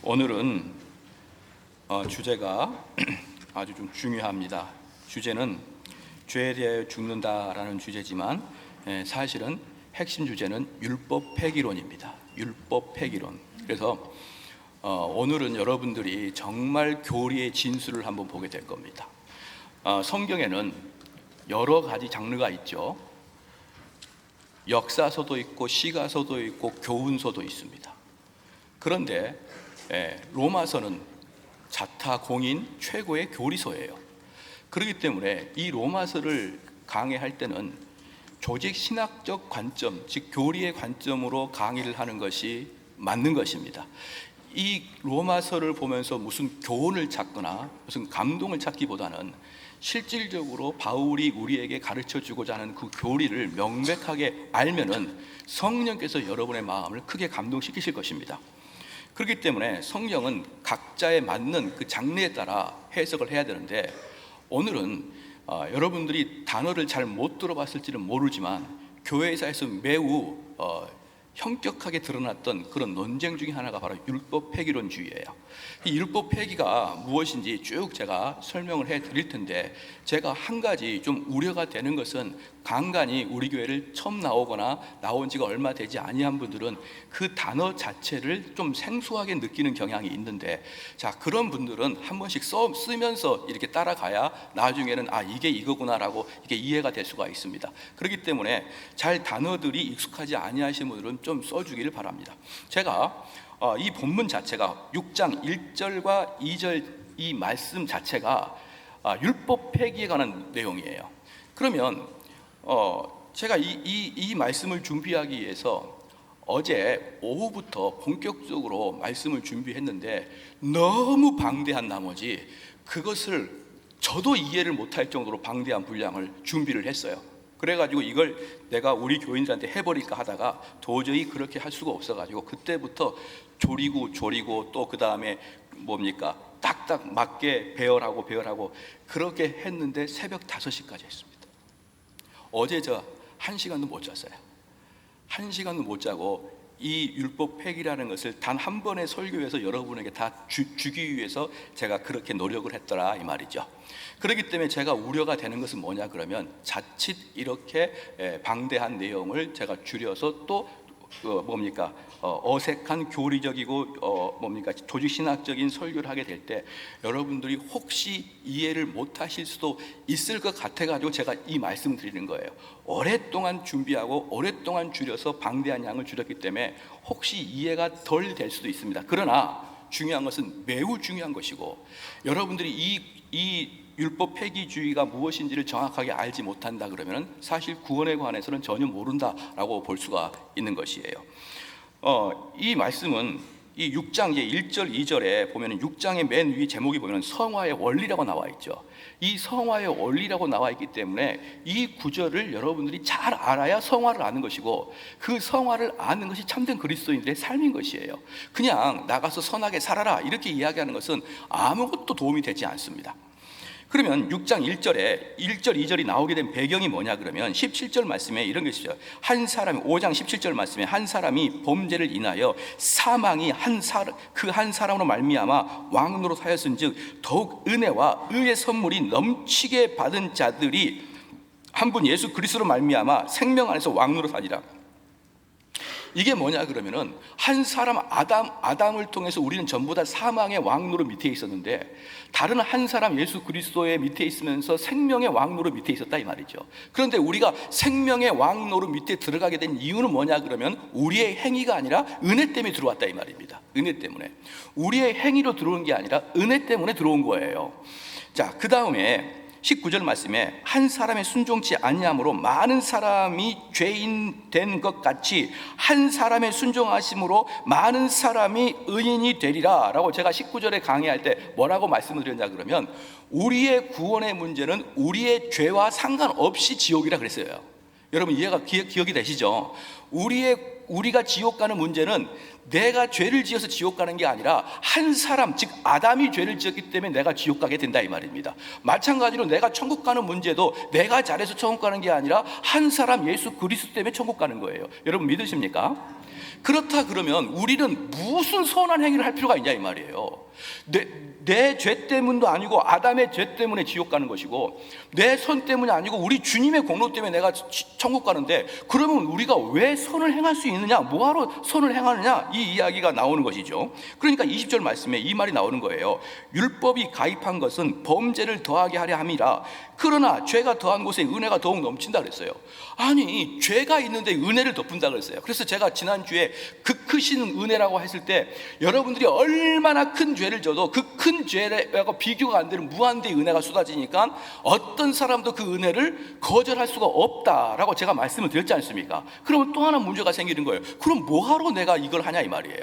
오늘은 주제가 아주 좀 중요합니다. 주제는 죄에 대하여 죽는다라는 주제지만 사실은 핵심 주제는 율법 폐기론입니다. 율법 폐기론. 그래서 오늘은 여러분들이 정말 교리의 진수를 한번 보게 될 겁니다. 성경에는 여러 가지 장르가 있죠. 역사서도 있고 시가서도 있고 교훈서도 있습니다. 그런데 로마서는 자타공인 최고의 교리서예요. 그렇기 때문에 이 로마서를 강의할 때는 조직 신학적 관점, 즉 교리의 관점으로 강의를 하는 것이 맞는 것입니다. 이 로마서를 보면서 무슨 교훈을 찾거나 무슨 감동을 찾기보다는 실질적으로 바울이 우리에게 가르쳐주고자 하는 그 교리를 명백하게 알면은 성령께서 여러분의 마음을 크게 감동시키실 것입니다. 그렇기 때문에 성경은 각자에 맞는 그 장르에 따라 해석을 해야 되는데, 오늘은 여러분들이 단어를 잘 못 들어봤을지는 모르지만 교회사에서 매우 형격하게 드러났던 그런 논쟁 중에 하나가 바로 율법 폐기론주의예요. 이 율법 폐기가 무엇인지 쭉 제가 설명을 해 드릴 텐데, 제가 한 가지 좀 우려가 되는 것은 간간히 우리 교회를 처음 나오거나 나온 지가 얼마 되지 아니한 분들은 그 단어 자체를 좀 생소하게 느끼는 경향이 있는데, 자, 그런 분들은 한 번씩 쓰면서 이렇게 따라가야 나중에는 이게 이거구나라고 이게 이해가 될 수가 있습니다. 그렇기 때문에 잘 단어들이 익숙하지 아니하신 분들은 좀 써주기를 바랍니다. 제가 이 본문 자체가 6장 1절과 2절 이 말씀 자체가 율법 폐기에 관한 내용이에요. 그러면 제가 이 말씀을 준비하기 위해서 어제 오후부터 본격적으로 말씀을 준비했는데 너무 방대한 나머지 그것을 저도 이해를 못할 정도로 방대한 분량을 준비를 했어요. 그래가지고 이걸 내가 우리 교인들한테 해버릴까 하다가 도저히 그렇게 할 수가 없어가지고 그때부터 조리고 또 그 다음에 딱딱 맞게 배열하고 그렇게 했는데 새벽 5시까지 했습니다. 어제 저 1시간도 못 잤어요. 1시간도 못 자고 이 율법 폐기라는 것을 단 한 번의 설교에서 여러분에게 다 주기 위해서 제가 그렇게 노력을 했더라 이 말이죠. 그렇기 때문에 제가 우려가 되는 것은 뭐냐 그러면, 자칫 이렇게 방대한 내용을 제가 줄여서 또 어색한 교리적이고 조직신학적인 설교를 하게 될 때 여러분들이 혹시 이해를 못하실 수도 있을 것 같아가지고 제가 이 말씀을 드리는 거예요. 오랫동안 준비하고 오랫동안 줄여서 방대한 양을 줄였기 때문에 혹시 이해가 덜 될 수도 있습니다. 그러나 중요한 것은 매우 중요한 것이고, 여러분들이 이 율법 폐기주의가 무엇인지를 정확하게 알지 못한다 그러면 사실 구원에 관해서는 전혀 모른다라고 볼 수가 있는 것이에요. 이 말씀은 이 6장 1절 2절에 보면 6장의 맨 위 제목이 보면 성화의 원리라고 나와 있죠. 이 성화의 원리라고 나와 있기 때문에 이 구절을 여러분들이 잘 알아야 성화를 아는 것이고, 그 성화를 아는 것이 참된 그리스도인들의 삶인 것이에요. 그냥 나가서 선하게 살아라 이렇게 이야기하는 것은 아무것도 도움이 되지 않습니다. 그러면 6장 1절 2절이 나오게 된 배경이 뭐냐 그러면 17절 말씀에 이런 것이죠. 5장 17절 말씀에 한 사람이 범죄를 인하여 사망이 그 한 사람으로 말미암아 왕노로 하였은즉 더욱 은혜와 의의 선물이 넘치게 받은 자들이 한 분 예수 그리스도로 말미암아 생명 안에서 왕노로 사니라. 이게 뭐냐 그러면은 한 사람 아담을 통해서 우리는 전부 다 사망의 왕노릇 밑에 있었는데, 다른 한 사람 예수 그리스도의 밑에 있으면서 생명의 왕노릇 밑에 있었다 이 말이죠. 그런데 우리가 생명의 왕노릇 밑에 들어가게 된 이유는 뭐냐 그러면 우리의 행위가 아니라 은혜 때문에 들어왔다 이 말입니다. 은혜 때문에. 우리의 행위로 들어온 게 아니라 은혜 때문에 들어온 거예요. 자, 그 다음에 19절 말씀에 한 사람의 순종치 아니함으로 많은 사람이 죄인 된 것 같이 한 사람의 순종하심으로 많은 사람이 의인이 되리라 라고 제가 19절에 강의할 때 뭐라고 말씀을 드렸냐 그러면, 우리의 구원의 문제는 우리의 죄와 상관없이 지옥이라 그랬어요. 여러분 이해가 기억이 되시죠? 우리가 지옥 가는 문제는 내가 죄를 지어서 지옥 가는 게 아니라 한 사람, 즉 아담이 죄를 지었기 때문에 내가 지옥 가게 된다 이 말입니다. 마찬가지로 내가 천국 가는 문제도 내가 잘해서 천국 가는 게 아니라 한 사람 예수 그리스도 때문에 천국 가는 거예요. 여러분 믿으십니까? 그렇다 그러면 우리는 무슨 선한 행위를 할 필요가 있냐 이 말이에요. 내 죄 때문도 아니고 아담의 죄 때문에 지옥 가는 것이고, 내 선 때문이 아니고 우리 주님의 공로 때문에 내가 천국 가는데, 그러면 우리가 왜 선을 행할 수 있느냐, 뭐하러 선을 행하느냐, 이 이야기가 나오는 것이죠. 그러니까 20절 말씀에 이 말이 나오는 거예요. 율법이 가입한 것은 범죄를 더하게 하려 함이라. 그러나 죄가 더한 곳에 은혜가 더욱 넘친다 그랬어요. 아니, 죄가 있는데 은혜를 덮은다 그랬어요. 그래서 제가 지난주에 그 크신 은혜라고 했을 때, 여러분들이 얼마나 큰 죄를 져도 그 큰 죄하고 비교가 안 되는 무한대의 은혜가 쏟아지니까 어떤 사람도 그 은혜를 거절할 수가 없다라고 제가 말씀을 드렸지 않습니까? 그러면 또 하나 문제가 생기는 거예요. 그럼 뭐하러 내가 이걸 하냐 이 말이에요.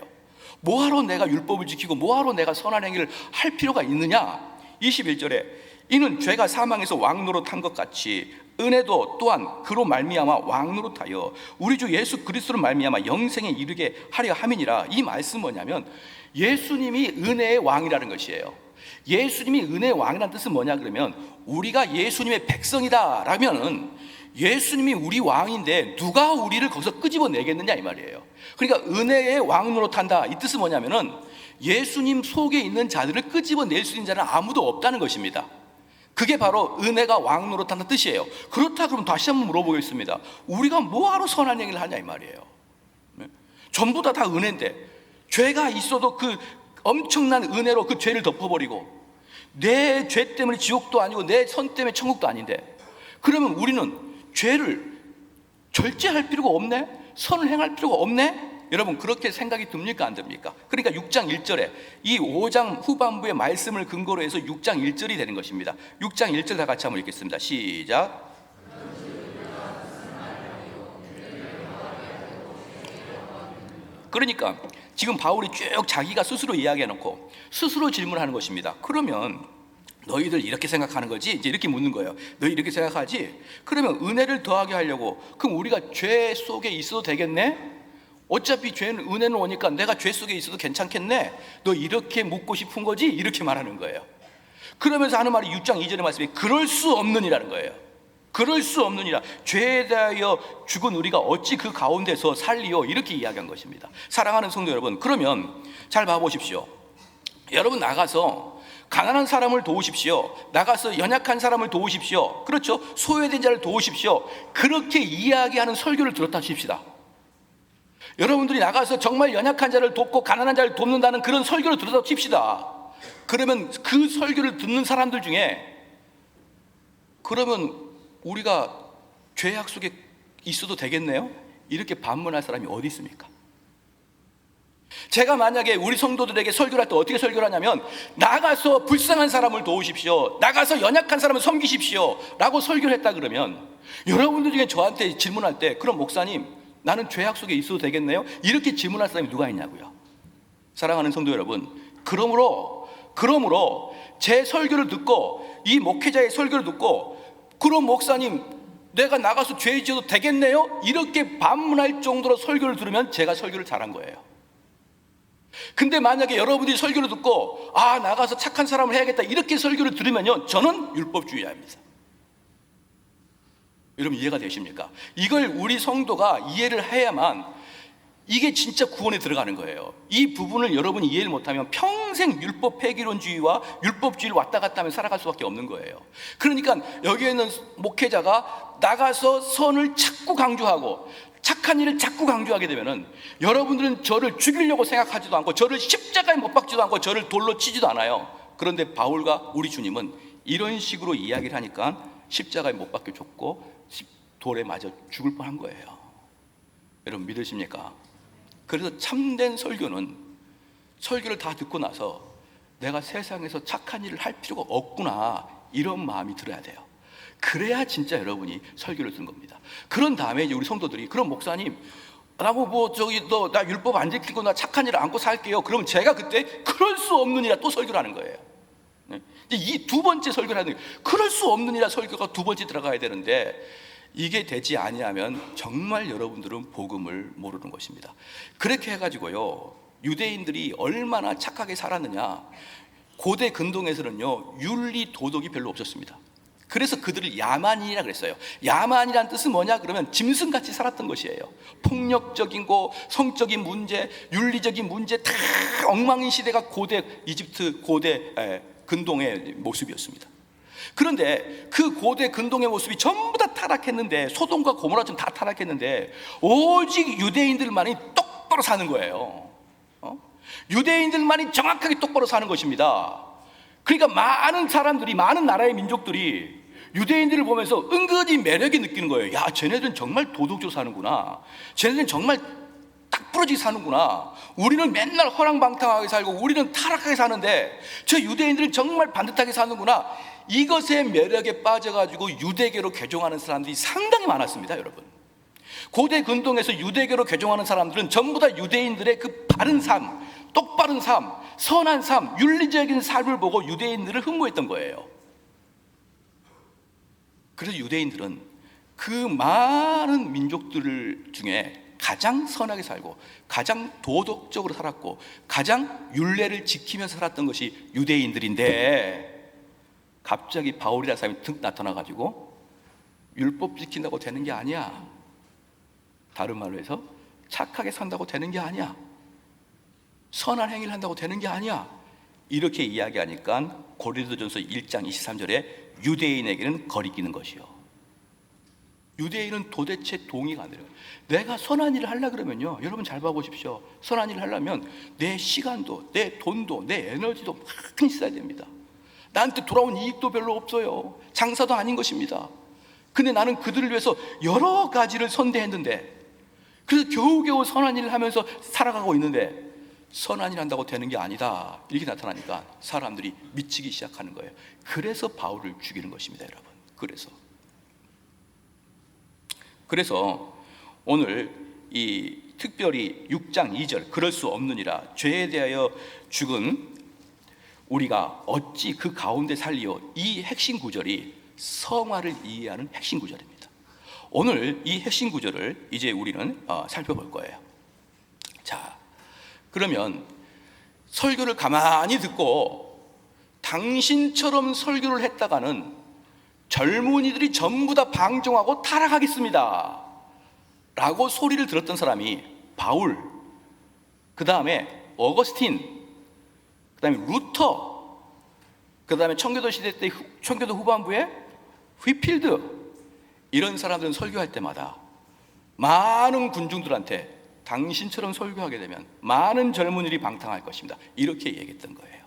뭐하러 내가 율법을 지키고 뭐하러 내가 선한 행위를 할 필요가 있느냐. 21절에 이는 죄가 사망에서 왕노릇한 것 같이 은혜도 또한 그로 말미암아 왕노릇하여 우리 주 예수 그리스도로 말미암아 영생에 이르게 하려 함이니라. 이 말씀은 뭐냐면 예수님이 은혜의 왕이라는 것이에요. 예수님이 은혜의 왕이라는 뜻은 뭐냐 그러면, 우리가 예수님의 백성이다 라면은 예수님이 우리 왕인데 누가 우리를 거기서 끄집어내겠느냐 이 말이에요. 그러니까 은혜의 왕 노릇한다, 이 뜻은 뭐냐면은 예수님 속에 있는 자들을 끄집어낼 수 있는 자는 아무도 없다는 것입니다. 그게 바로 은혜가 왕 노릇한다는 뜻이에요. 그렇다 그러면 다시 한번 물어보겠습니다. 우리가 뭐하러 선한 얘기를 하냐 이 말이에요. 전부 다 은혜인데, 죄가 있어도 그 엄청난 은혜로 그 죄를 덮어버리고, 내 죄 때문에 지옥도 아니고 내 선 때문에 천국도 아닌데, 그러면 우리는 죄를 절제할 필요가 없네? 선을 행할 필요가 없네? 여러분, 그렇게 생각이 듭니까 안 듭니까? 그러니까 6장 1절에 이 5장 후반부의 말씀을 근거로 해서 6장 1절이 되는 것입니다. 6장 1절 다 같이 한번 읽겠습니다. 시작. 그러니까 지금 바울이 쭉 자기가 스스로 이야기해놓고 스스로 질문하는 것입니다. 그러면 너희들 이렇게 생각하는 거지? 이제 이렇게 묻는 거예요. 너희 이렇게 생각하지? 그러면 은혜를 더하게 하려고, 그럼 우리가 죄 속에 있어도 되겠네? 어차피 죄는, 은혜는 오니까 내가 죄 속에 있어도 괜찮겠네? 너 이렇게 묻고 싶은 거지? 이렇게 말하는 거예요. 그러면서 하는 말이 6장 2절의 말씀이 그럴 수 없느니라는 거예요. 그럴 수 없느니라. 죄에 대하여 죽은 우리가 어찌 그 가운데서 살리요? 이렇게 이야기한 것입니다. 사랑하는 성도 여러분, 그러면 잘 봐보십시오. 여러분, 나가서 가난한 사람을 도우십시오. 나가서 연약한 사람을 도우십시오. 그렇죠? 소외된 자를 도우십시오. 그렇게 이야기하는 설교를 들었다 칩시다. 여러분들이 나가서 정말 연약한 자를 돕고 가난한 자를 돕는다는 그런 설교를 들었다 칩시다. 그러면 그 설교를 듣는 사람들 중에, 그러면 우리가 죄악 속에 있어도 되겠네요? 이렇게 반문할 사람이 어디 있습니까? 제가 만약에 우리 성도들에게 설교를 할 때 어떻게 설교를 하냐면, 나가서 불쌍한 사람을 도우십시오, 나가서 연약한 사람을 섬기십시오 라고 설교를 했다 그러면, 여러분들 중에 저한테 질문할 때, 그럼 목사님 나는 죄악 속에 있어도 되겠네요? 이렇게 질문할 사람이 누가 있냐고요. 사랑하는 성도 여러분, 그러므로 제 설교를 듣고, 이 목회자의 설교를 듣고, 그럼 목사님 내가 나가서 죄 지어도 되겠네요? 이렇게 반문할 정도로 설교를 들으면 제가 설교를 잘한 거예요. 근데 만약에 여러분들이 설교를 듣고, 아, 나가서 착한 사람을 해야겠다, 이렇게 설교를 들으면요, 저는 율법주의자입니다. 여러분, 이해가 되십니까? 이걸 우리 성도가 이해를 해야만 이게 진짜 구원에 들어가는 거예요. 이 부분을 여러분이 이해를 못하면 평생 율법 폐기론주의와 율법주의를 왔다 갔다 하면 살아갈 수밖에 없는 거예요. 그러니까 여기에 있는 목회자가 나가서 선을 자꾸 강조하고 착한 일을 자꾸 강조하게 되면은, 여러분들은 저를 죽이려고 생각하지도 않고 저를 십자가에 못 박지도 않고 저를 돌로 치지도 않아요. 그런데 바울과 우리 주님은 이런 식으로 이야기를 하니까 십자가에 못 박혀 죽고 돌에 맞아 죽을 뻔한 거예요. 여러분, 믿으십니까? 그래서 참된 설교는 설교를 다 듣고 나서 내가 세상에서 착한 일을 할 필요가 없구나, 이런 마음이 들어야 돼요. 그래야 진짜 여러분이 설교를 듣는 겁니다. 그런 다음에 이제 우리 성도들이, 그럼 목사님 나뭐 나 율법 안 지키고 나 착한 일을 안고 살게요. 그럼 제가 그때 그럴 수 없느니라 또 설교를 하는 거예요. 이 두 번째 설교를 하는 거예요. 그럴 수 없느니라 설교가 두 번째 들어가야 되는데, 이게 되지 아니하면 정말 여러분들은 복음을 모르는 것입니다. 그렇게 해가지고요, 유대인들이 얼마나 착하게 살았느냐. 고대 근동에서는요, 윤리 도덕이 별로 없었습니다. 그래서 그들을 야만인이라 그랬어요. 야만이란 뜻은 뭐냐 그러면 짐승같이 살았던 것이에요. 폭력적인 거, 성적인 문제, 윤리적인 문제 다 엉망인 시대가 고대 이집트 고대 근동의 모습이었습니다. 그런데 그 고대 근동의 모습이 전부 다 타락했는데, 소돔과 고모라처럼 다 타락했는데 오직 유대인들만이 똑바로 사는 거예요. 유대인들만이 정확하게 똑바로 사는 것입니다. 그러니까 많은 사람들이, 많은 나라의 민족들이 유대인들을 보면서 은근히 매력이 느끼는 거예요. 야, 쟤네들은 정말 도덕적으로 사는구나. 쟤네들은 정말 딱 부러지게 사는구나. 우리는 맨날 허랑방탕하게 살고 우리는 타락하게 사는데 저 유대인들은 정말 반듯하게 사는구나. 이것의 매력에 빠져가지고 유대교로 개종하는 사람들이 상당히 많았습니다, 여러분. 고대 근동에서 유대교로 개종하는 사람들은 전부 다 유대인들의 그 바른 삶, 똑바른 삶, 선한 삶, 윤리적인 삶을 보고 유대인들을 흠모했던 거예요. 그래서 유대인들은 그 많은 민족들 중에 가장 선하게 살고 가장 도덕적으로 살았고 가장 율례를 지키면서 살았던 것이 유대인들인데, 갑자기 바울이라는 사람이 득 나타나가지고 율법 지킨다고 되는 게 아니야, 다른 말로 해서 착하게 산다고 되는 게 아니야, 선한 행위를 한다고 되는 게 아니야, 이렇게 이야기하니까 고린도전서 1장 23절에 유대인에게는 거리끼는 것이요. 유대인은 도대체 동의가 안 돼요. 내가 선한 일을 하려고 그러면요, 여러분 잘 봐보십시오. 선한 일을 하려면 내 시간도, 내 돈도, 내 에너지도 많이 써야 됩니다. 나한테 돌아온 이익도 별로 없어요. 장사도 아닌 것입니다. 근데 나는 그들을 위해서 여러 가지를 선대했는데, 그래서 겨우겨우 선한 일을 하면서 살아가고 있는데 선한 일 한다고 되는 게 아니다, 이렇게 나타나니까 사람들이 미치기 시작하는 거예요. 그래서 바울을 죽이는 것입니다, 여러분. 그래서 오늘 이 특별히 6장 2절 그럴 수 없느니라, 죄에 대하여 죽은 우리가 어찌 그 가운데 살리요, 이 핵심 구절이 성화를 이해하는 핵심 구절입니다. 오늘 이 핵심 구절을 이제 우리는 살펴볼 거예요. 자, 그러면 설교를 가만히 듣고 당신처럼 설교를 했다가는 젊은이들이 전부 다 방종하고 타락하겠습니다 라고 소리를 들었던 사람이 바울, 그 다음에 어거스틴, 그 다음에 루터, 그 다음에 청교도 시대 때 청교도 후반부에 휘필드, 이런 사람들은 설교할 때마다 많은 군중들한테 당신처럼 설교하게 되면 많은 젊은이들이 방탕할 것입니다, 이렇게 얘기했던 거예요.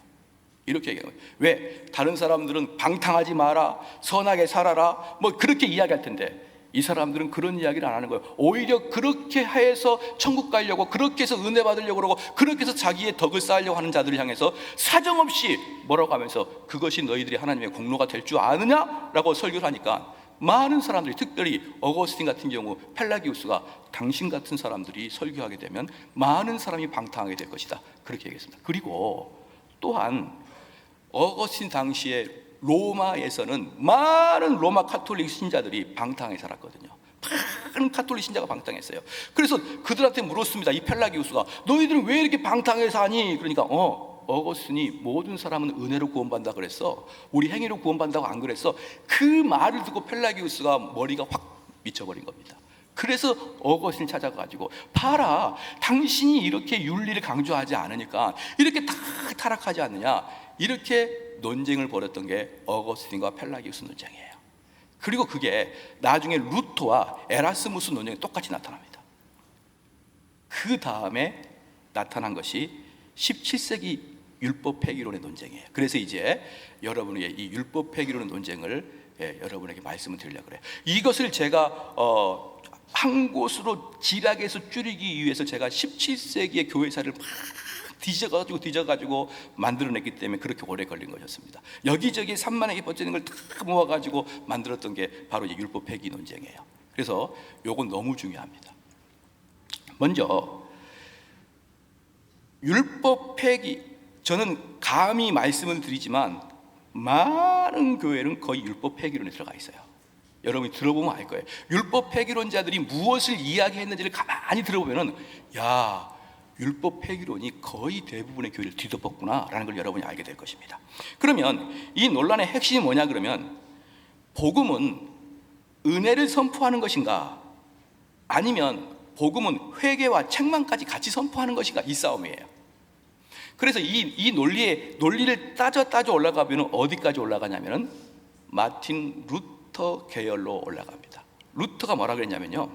이렇게 얘기하는 거예요. 왜? 다른 사람들은 방탕하지 마라, 선하게 살아라, 뭐 그렇게 이야기할 텐데 이 사람들은 그런 이야기를 안 하는 거예요. 오히려 그렇게 해서 천국 가려고, 그렇게 해서 은혜 받으려고 그러고, 그렇게 해서 자기의 덕을 쌓으려고 하는 자들을 향해서 사정없이 뭐라고 하면서 그것이 너희들이 하나님의 공로가 될 줄 아느냐? 라고 설교를 하니까 많은 사람들이, 특별히 어거스틴 같은 경우 펠라기우스가 당신 같은 사람들이 설교하게 되면 많은 사람이 방탕하게 될 것이다, 그렇게 얘기했습니다. 그리고 또한 어거스틴 당시에 로마에서는 많은 로마 카톨릭 신자들이 방탕하게 살았거든요. 많은 카톨릭 신자가 방탕했어요. 그래서 그들한테 물었습니다. 이 펠라기우스가 너희들은 왜 이렇게 방탕하게 사니? 그러니까 어거스틴이 모든 사람은 은혜로 구원받는다 그랬어, 우리 행위로 구원받는다고 안 그랬어. 그 말을 듣고 펠라기우스가 머리가 확 미쳐버린 겁니다. 그래서 어거스틴을 찾아가지고, 봐라, 당신이 이렇게 윤리를 강조하지 않으니까 이렇게 다 타락하지 않느냐, 이렇게 논쟁을 벌였던 게 어거스틴과 펠라기우스 논쟁이에요. 그리고 그게 나중에 루터와 에라스무스 논쟁이 똑같이 나타납니다. 그 다음에 나타난 것이 17세기 율법 폐기론의 논쟁이에요. 그래서 이제 여러분에게 이 율법 폐기론의 논쟁을 여러분에게 말씀을 드리려고 그래요. 이것을 제가 한 곳으로 지략해서 줄이기 위해서 제가 17세기의 교회사를 막 뒤져가지고 만들어냈기 때문에 그렇게 오래 걸린 것이었습니다. 여기저기 산만하게 퍼지는 걸 다 모아가지고 만들었던 게 바로 이제 율법 폐기 논쟁이에요. 그래서 요건 너무 중요합니다. 먼저 율법 폐기, 저는 감히 말씀을 드리지만 많은 교회는 거의 율법 폐기론에 들어가 있어요. 여러분이 들어보면 알 거예요. 율법 폐기론자들이 무엇을 이야기했는지를 가만히 들어보면은, 야, 율법 폐기론이 거의 대부분의 교회를 뒤덮었구나 라는 걸 여러분이 알게 될 것입니다. 그러면 이 논란의 핵심이 뭐냐 그러면 복음은 은혜를 선포하는 것인가, 아니면 복음은 회개와 책망까지 같이 선포하는 것인가, 이 싸움이에요. 그래서 이 논리를 따져 올라가면 어디까지 올라가냐면은 마틴 루터 계열로 올라갑니다. 루터가 뭐라 그랬냐면요,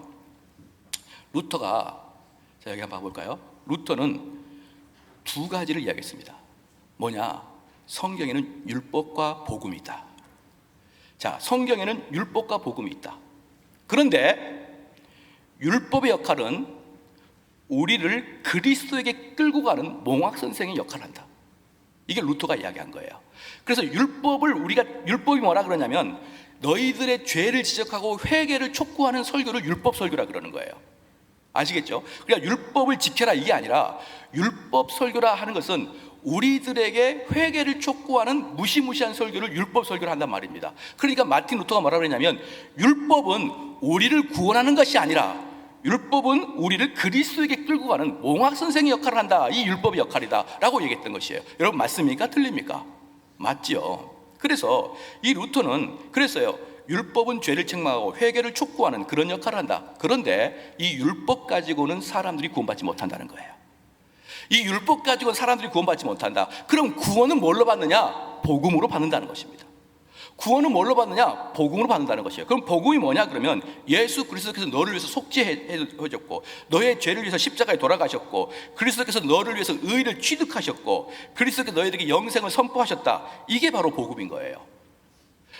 루터가, 자 여기 한번 봐볼까요? 루터는 두 가지를 이야기했습니다. 뭐냐? 성경에는 율법과 복음이 있다. 자, 성경에는 율법과 복음이 있다. 그런데 율법의 역할은 우리를 그리스도에게 끌고 가는 몽학 선생의 역할을 한다. 이게 루터가 이야기한 거예요. 그래서 율법이 뭐라 그러냐면 너희들의 죄를 지적하고 회개를 촉구하는 설교를 율법 설교라 그러는 거예요. 아시겠죠? 그러니까 율법을 지켜라 이게 아니라 율법 설교라 하는 것은 우리들에게 회개를 촉구하는 무시무시한 설교를 율법 설교를 한단 말입니다. 그러니까 마틴 루터가 뭐라 그랬냐면 율법은 우리를 구원하는 것이 아니라 율법은 우리를 그리스도에게 끌고 가는 몽학 선생의 역할을 한다. 이 율법의 역할이다 라고 얘기했던 것이에요. 여러분 맞습니까? 틀립니까? 맞지요. 그래서 이 루터는 그랬어요. 율법은 죄를 책망하고 회개를 촉구하는 그런 역할을 한다. 그런데 이 율법 가지고는 사람들이 구원받지 못한다는 거예요. 이 율법 가지고는 사람들이 구원받지 못한다. 그럼 구원은 뭘로 받느냐? 복음으로 받는다는 것입니다. 구원은 뭘로 받느냐? 복음으로 받는다는 것이에요. 그럼 복음이 뭐냐? 그러면 예수 그리스도께서 너를 위해서 속죄해줬고 너의 죄를 위해서 십자가에 돌아가셨고 그리스도께서 너를 위해서 의를 취득하셨고 그리스도께서 너희에게 영생을 선포하셨다. 이게 바로 복음인 거예요.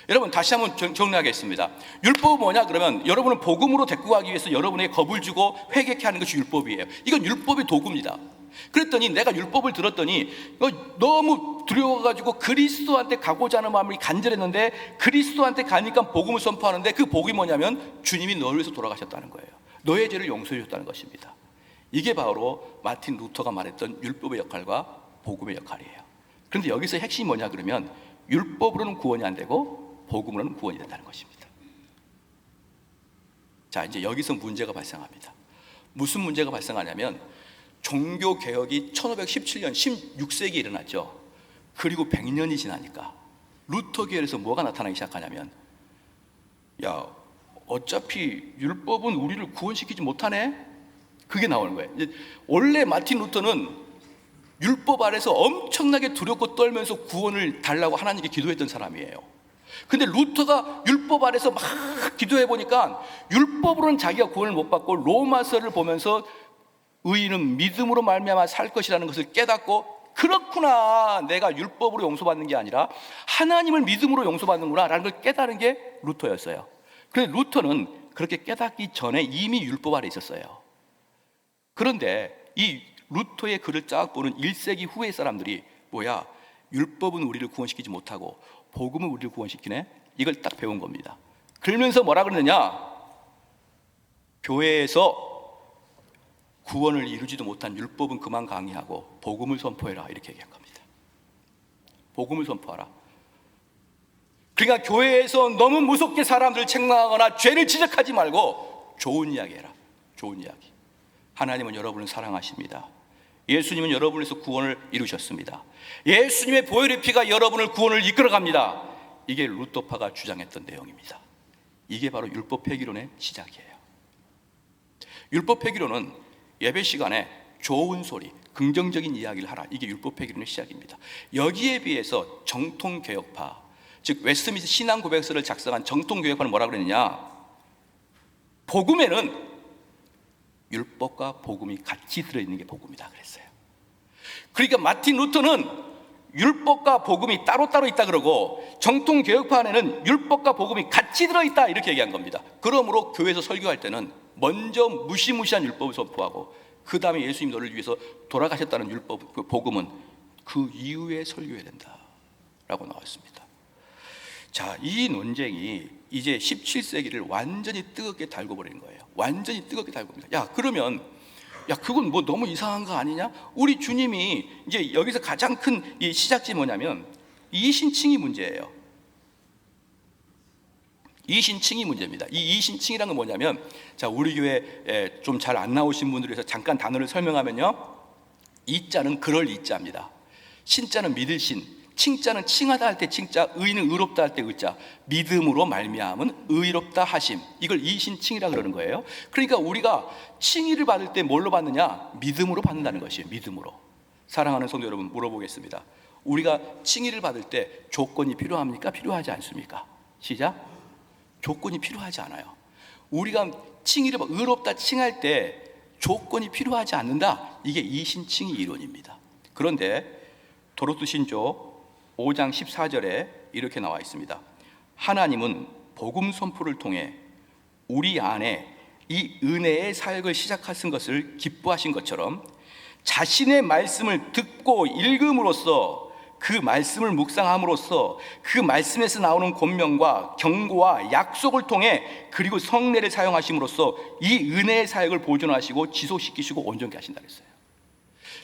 여러분 다시 한번 정리하겠습니다. 율법은 뭐냐? 그러면 여러분을 복음으로 데리고 가기 위해서 여러분에게 겁을 주고 회개케 하는 것이 율법이에요. 이건 율법의 도구입니다. 그랬더니 내가 율법을 들었더니 너무 두려워가지고 그리스도한테 가고자 하는 마음이 간절했는데 그리스도한테 가니까 복음을 선포하는데 그 복음이 뭐냐면 주님이 너를 위해서 돌아가셨다는 거예요. 너의 죄를 용서해 줬다는 것입니다. 이게 바로 마틴 루터가 말했던 율법의 역할과 복음의 역할이에요. 그런데 여기서 핵심이 뭐냐 그러면 율법으로는 구원이 안 되고 복음으로는 구원이 된다는 것입니다. 자, 이제 여기서 문제가 발생합니다. 무슨 문제가 발생하냐면 종교개혁이 1517년 16세기에 일어났죠. 그리고 100년이 지나니까 루터교회에서 뭐가 나타나기 시작하냐면 야, 어차피 율법은 우리를 구원시키지 못하네? 그게 나오는 거예요. 원래 마틴 루터는 율법 아래서 엄청나게 두렵고 떨면서 구원을 달라고 하나님께 기도했던 사람이에요. 근데 루터가 율법 아래서 막 기도해 보니까 율법으로는 자기가 구원을 못 받고 로마서를 보면서 의인은 믿음으로 말미암아 살 것이라는 것을 깨닫고 그렇구나, 내가 율법으로 용서받는 게 아니라 하나님을 믿음으로 용서받는구나 라는 걸 깨달은 게 루터였어요. 그런데 루터는 그렇게 깨닫기 전에 이미 율법 아래 있었어요. 그런데 이 루터의 글을 쫙 보는 1세기 후의 사람들이 뭐야, 율법은 우리를 구원시키지 못하고 복음은 우리를 구원시키네, 이걸 딱 배운 겁니다. 그러면서 뭐라 그러느냐, 교회에서 구원을 이루지도 못한 율법은 그만 강의하고 복음을 선포해라, 이렇게 얘기한 겁니다. 복음을 선포하라. 그러니까 교회에서 너무 무섭게 사람들을 책망하거나 죄를 지적하지 말고 좋은 이야기 해라. 좋은 이야기. 하나님은 여러분을 사랑하십니다. 예수님은 여러분을 위해서 구원을 이루셨습니다. 예수님의 보혈의 피가 여러분을 구원을 이끌어갑니다. 이게 루터파가 주장했던 내용입니다. 이게 바로 율법 폐기론의 시작이에요. 율법 폐기론은 예배 시간에 좋은 소리, 긍정적인 이야기를 하라, 이게 율법 폐기론의 시작입니다. 여기에 비해서 정통개혁파, 즉 웨스트민스터 신앙고백서를 작성한 정통개혁파는 뭐라 그랬느냐, 복음에는 율법과 복음이 같이 들어있는 게 복음이다 그랬어요. 그러니까 마틴 루터는 율법과 복음이 따로따로 있다 그러고 정통개혁파 안에는 율법과 복음이 같이 들어있다 이렇게 얘기한 겁니다. 그러므로 교회에서 설교할 때는 먼저 무시무시한 율법을 선포하고 그 다음에 예수님 너를 위해서 돌아가셨다는 율법, 그 복음은 그 이후에 설교해야 된다라고 나왔습니다. 자, 이 논쟁이 이제 17세기를 완전히 뜨겁게 달궈버린 거예요. 완전히 뜨겁게 달궈버립니다. 야, 그러면 그건 뭐 너무 이상한 거 아니냐? 우리 주님이 이제 여기서 가장 큰 이 시작점이 뭐냐면 이신칭이 문제예요. 이신칭이 문제입니다. 이 이신칭이라는 건 뭐냐면, 자, 우리 교회에 좀 잘 안 나오신 분들을 위해서 잠깐 단어를 설명하면요, 이자는 그럴 이자입니다. 신자는 믿을 신, 칭자는 칭하다 할 때 칭자, 의는 의롭다 할 때 의자, 믿음으로 말미암은 의롭다 하심, 이걸 이신칭이라 그러는 거예요. 그러니까 우리가 칭의를 받을 때 뭘로 받느냐? 믿음으로 받는다는 것이에요. 믿음으로. 사랑하는 성도 여러분, 물어보겠습니다. 우리가 칭의를 받을 때 조건이 필요합니까? 필요하지 않습니까? 시작. 조건이 필요하지 않아요. 우리가 칭의를 의롭다 칭할 때 조건이 필요하지 않는다, 이게 이신칭의 이론입니다. 그런데 도로스 신조 5장 14절에 이렇게 나와 있습니다. 하나님은 복음 선포를 통해 우리 안에 이 은혜의 사역을 시작하신 것을 기뻐하신 것처럼 자신의 말씀을 듣고 읽음으로써, 그 말씀을 묵상함으로써 그 말씀에서 나오는 권면과 경고와 약속을 통해, 그리고 성례를 사용하심으로써 이 은혜의 사역을 보존하시고 지속시키시고 온전케 하신다 그랬어요.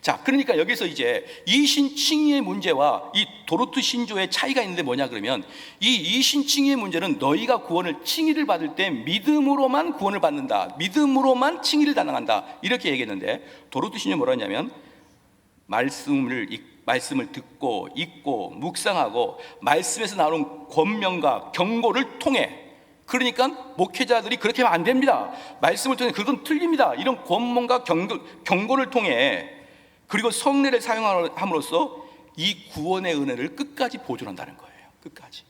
자, 그러니까 여기서 이제 이신칭의의 문제와 이 도로트 신조의 차이가 있는데 뭐냐 그러면, 이 이신칭의의 문제는 너희가 구원을, 칭의를 받을 때 믿음으로만 구원을 받는다, 믿음으로만 칭의를 단행한다, 이렇게 얘기했는데, 도로트 신조 뭐라 했냐면 말씀을 듣고 읽고 묵상하고 말씀에서 나오는 권면과 경고를 통해, 그러니까 목회자들이 그렇게 하면 안 됩니다, 말씀을 통해 그건 틀립니다, 이런 권면과 경고를 통해, 그리고 성례를 사용함으로써 이 구원의 은혜를 끝까지 보존한다는 거예요. 끝까지.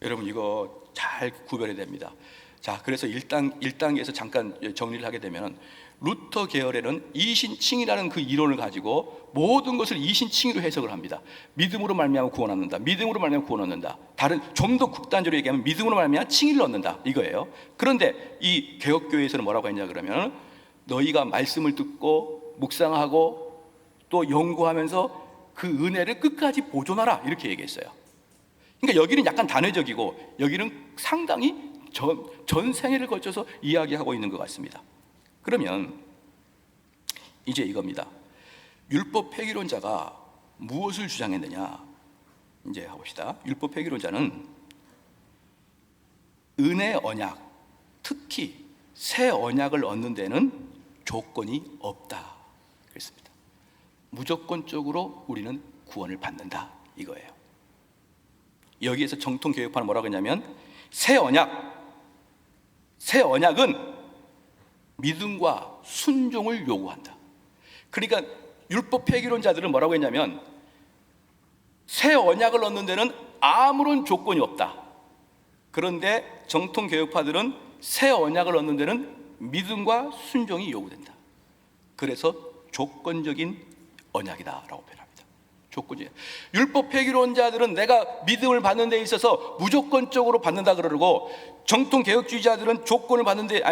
여러분, 이거 잘 구별해야 됩니다. 자, 그래서 1단계에서 잠깐 정리를 하게 되면, 루터 계열에는 이신칭이라는 그 이론을 가지고 모든 것을 이신칭으로 해석을 합니다. 믿음으로 말미암아 구원 얻는다, 믿음으로 말미암아 구원 얻는다, 다른 좀 더 극단적으로 얘기하면 믿음으로 말미암아 칭의를 얻는다, 이거예요. 그런데 이 개혁교회에서는 뭐라고 했냐 그러면, 너희가 말씀을 듣고 묵상하고 또 연구하면서 그 은혜를 끝까지 보존하라, 이렇게 얘기했어요. 그러니까 여기는 약간 단회적이고 여기는 상당히 전 생애를 거쳐서 이야기하고 있는 것 같습니다. 그러면 이제 이겁니다. 율법 폐기론자가 무엇을 주장했느냐, 이제 해봅시다. 율법 폐기론자는 은혜 언약, 특히 새 언약을 얻는 데는 조건이 없다 그랬습니다. 무조건적으로 우리는 구원을 받는다, 이거예요. 여기에서 정통 교육파는 뭐라고 했냐면, 새 언약은 믿음과 순종을 요구한다. 그러니까 율법 폐기론자들은 뭐라고 했냐면, 새 언약을 얻는 데는 아무런 조건이 없다. 그런데 정통 교육파들은 새 언약을 얻는 데는 믿음과 순종이 요구된다. 그래서 조건적인 언약이다라고 표현합니다. 조건적인. 율법 폐기론자들은 내가 믿음을 받는 데 있어서 무조건적으로 받는다 그러고, 정통 개혁주의자들은 조건을 받는데,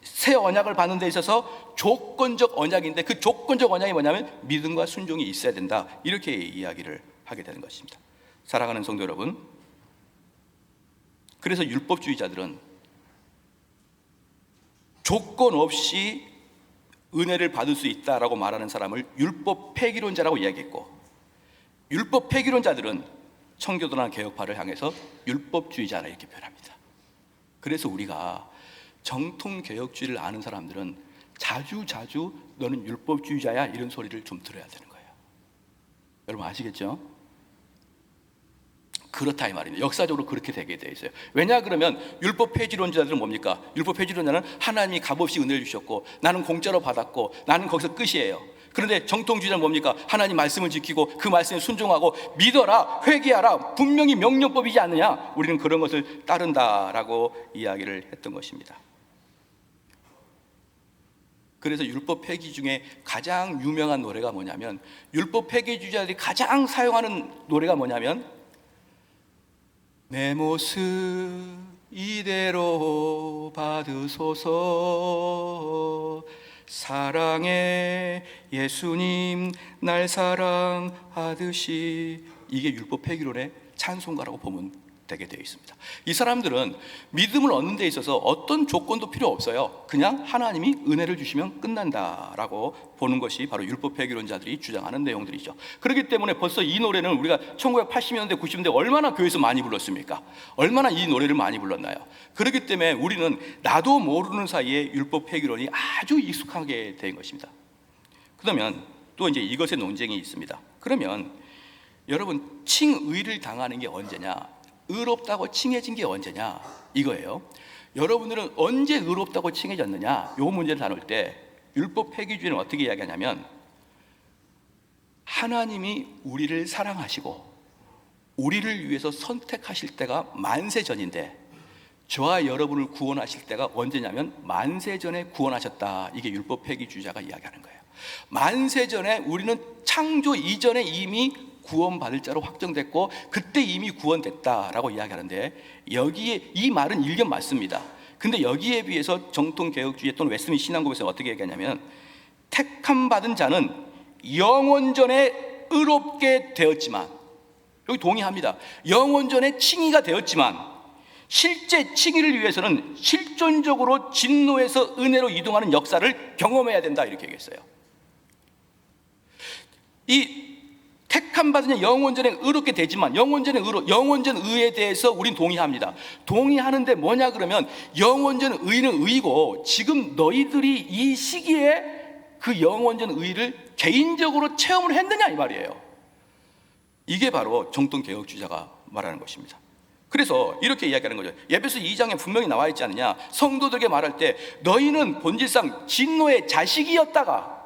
새 언약을 받는 데 있어서 조건적 언약인데, 그 조건적 언약이 뭐냐면 믿음과 순종이 있어야 된다, 이렇게 이야기를 하게 되는 것입니다. 사랑하는 성도 여러분, 그래서 율법주의자들은 조건 없이 은혜를 받을 수 있다라고 말하는 사람을 율법 폐기론자라고 이야기했고, 율법 폐기론자들은 청교도나 개혁파를 향해서 율법주의자라 이렇게 표현합니다. 그래서 우리가 정통 개혁주의를 아는 사람들은 자주 너는 율법주의자야, 이런 소리를 좀 들어야 되는 거예요. 여러분 아시겠죠? 그렇다 이 말입니다. 역사적으로 그렇게 되게 돼 있어요. 왜냐 그러면 율법 폐지론자들은 뭡니까? 율법 폐지론자는 하나님이 값없이 은혜를 주셨고 나는 공짜로 받았고 나는 거기서 끝이에요. 그런데 정통주의자는 뭡니까? 하나님 말씀을 지키고 그 말씀에 순종하고 믿어라, 회개하라, 분명히 명령법이지 않느냐, 우리는 그런 것을 따른다라고 이야기를 했던 것입니다. 그래서 율법 폐기 중에 가장 유명한 노래가 뭐냐면, 율법 폐기주의자들이 가장 사용하는 노래가 뭐냐면, 내 모습 이대로 받으소서, 사랑해 예수님 날 사랑하듯이. 이게 율법 폐기론의 찬송가라고 보면 되게 되어 있습니다. 이 사람들은 믿음을 얻는 데 있어서 어떤 조건도 필요 없어요. 그냥 하나님이 은혜를 주시면 끝난다라고 보는 것이 바로 율법 폐기론자들이 주장하는 내용들이죠. 그렇기 때문에 벌써 이 노래는 우리가 1980년대 90년대 얼마나 교회에서 많이 불렀습니까? 얼마나 이 노래를 많이 불렀나요? 그렇기 때문에 우리는 나도 모르는 사이에 율법 폐기론이 아주 익숙하게 된 것입니다. 그러면 또 이제 이것의 논쟁이 있습니다. 그러면 여러분, 칭의를 당하는 게 언제냐? 의롭다고 칭해진 게 언제냐? 이거예요. 여러분들은 언제 의롭다고 칭해졌느냐? 이 문제를 다룰 때 율법 폐기주의는 어떻게 이야기하냐면, 하나님이 우리를 사랑하시고 우리를 위해서 선택하실 때가 만세 전인데, 저와 여러분을 구원하실 때가 언제냐면 만세 전에 구원하셨다. 이게 율법 폐기주의자가 이야기하는 거예요. 만세 전에 우리는 창조 이전에 이미 구원받을 자로 확정됐고 그때 이미 구원됐다라고 이야기하는데, 여기에 이 말은 일견 맞습니다. 근데 여기에 비해서 정통개혁주의 또는 웨스민 신앙국에서 어떻게 얘기하냐면, 택함 받은 자는 영원전에 의롭게 되었지만, 여기 동의합니다. 영원전에 칭의가 되었지만 실제 칭의를 위해서는 실존적으로 진노에서 은혜로 이동하는 역사를 경험해야 된다, 이렇게 얘기했어요. 이 택함 받은 자 영원전에 의롭게 되지만, 영원전 의에 대해서 우린 동의합니다. 동의하는데 뭐냐 그러면, 영원전 의는 의고 지금 너희들이 이 시기에 그 영원전 의를 개인적으로 체험을 했느냐 이 말이에요. 이게 바로 정통개혁주의자가 말하는 것입니다. 그래서 이렇게 이야기하는 거죠. 에베소 2장에 분명히 나와 있지 않느냐. 성도들에게 말할 때 너희는 본질상 진노의 자식이었다가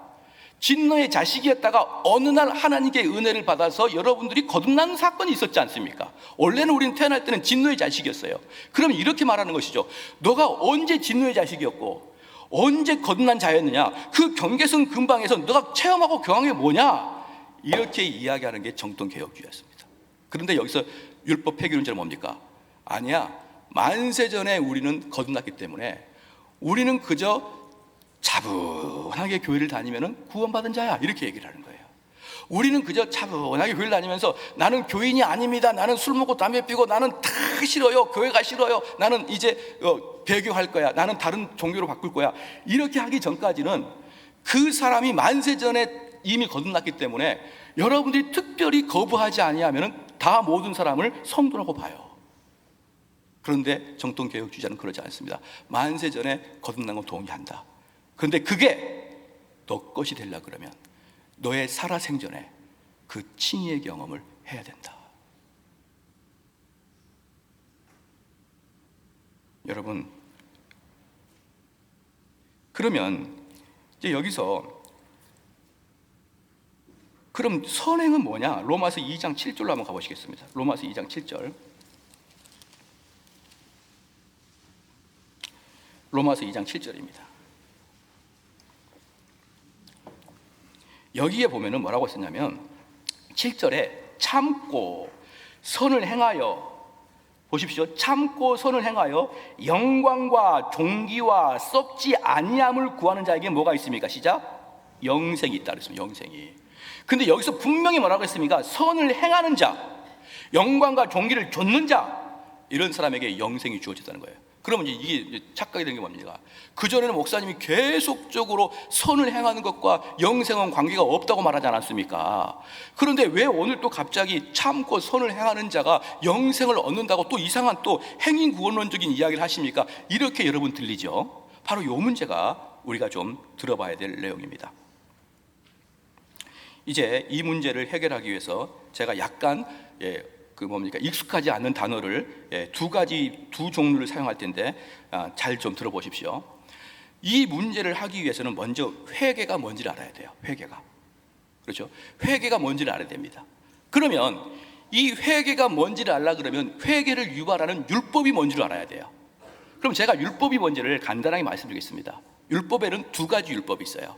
어느 날 하나님께 은혜를 받아서 여러분들이 거듭나는 사건이 있었지 않습니까? 원래는 우리는 태어날 때는 진노의 자식이었어요. 그럼 이렇게 말하는 것이죠. 너가 언제 진노의 자식이었고 언제 거듭난 자였느냐? 그 경계선 근방에서 너가 체험하고 경험한 게 뭐냐? 이렇게 이야기하는 게 정통개혁주의였습니다. 그런데 여기서 율법 폐기론자는 뭡니까? 아니야, 만세전에 우리는 거듭났기 때문에 우리는 그저 차분하게 교회를 다니면 구원받은 자야, 이렇게 얘기를 하는 거예요. 우리는 그저 차분하게 교회를 다니면서 나는 교인이 아닙니다, 나는 술 먹고 담배 피고 나는 다 싫어요, 교회가 싫어요, 나는 이제 배교할 거야, 나는 다른 종교로 바꿀 거야, 이렇게 하기 전까지는 그 사람이 만세전에 이미 거듭났기 때문에 여러분들이 특별히 거부하지 아니하면 다 모든 사람을 성도라고 봐요. 그런데 정통개혁주의자는 그러지 않습니다. 만세전에 거듭난 건 동의한다. 그런데 그게 너 것이 되려고 그러면 너의 살아생전에 그 칭의의 경험을 해야 된다. 여러분, 그러면 이제 여기서 그럼 선행은 뭐냐? 로마서 2장 7절로 한번 가보시겠습니다. 로마서 2장 7절. 로마서 2장 7절입니다. 여기에 보면은 뭐라고 썼냐면 7절에 참고 선을 행하여, 보십시오. 참고 선을 행하여 영광과 존귀와 썩지 아니함을 구하는 자에게 뭐가 있습니까? 시작. 영생이 있다 그랬습니다. 영생이. 근데 여기서 분명히 뭐라고 했습니까? 선을 행하는 자, 영광과 존귀를 좇는 자, 이런 사람에게 영생이 주어졌다는 거예요. 그러면 이게 착각이 되는 게 뭡니까? 그전에는 목사님이 계속적으로 선을 행하는 것과 영생은 관계가 없다고 말하지 않았습니까? 그런데 왜 오늘 또 갑자기 참고 선을 행하는 자가 영생을 얻는다고 또 이상한 또 행인구원론적인 이야기를 하십니까? 이렇게 여러분 들리죠? 바로 이 문제가 우리가 좀 들어봐야 될 내용입니다. 이제 이 문제를 해결하기 위해서 제가 약간 익숙하지 않는 단어를 두 종류를 사용할 텐데 잘 좀 들어보십시오. 이 문제를 하기 위해서는 먼저 회개가 뭔지를 알아야 돼요. 회개가. 그렇죠? 회개가 뭔지를 알아야 됩니다. 그러면 이 회개가 뭔지를 알라 그러면 회개를 유발하는 율법이 뭔지를 알아야 돼요. 그럼 제가 율법이 뭔지를 간단하게 말씀드리겠습니다. 율법에는 두 가지 율법이 있어요.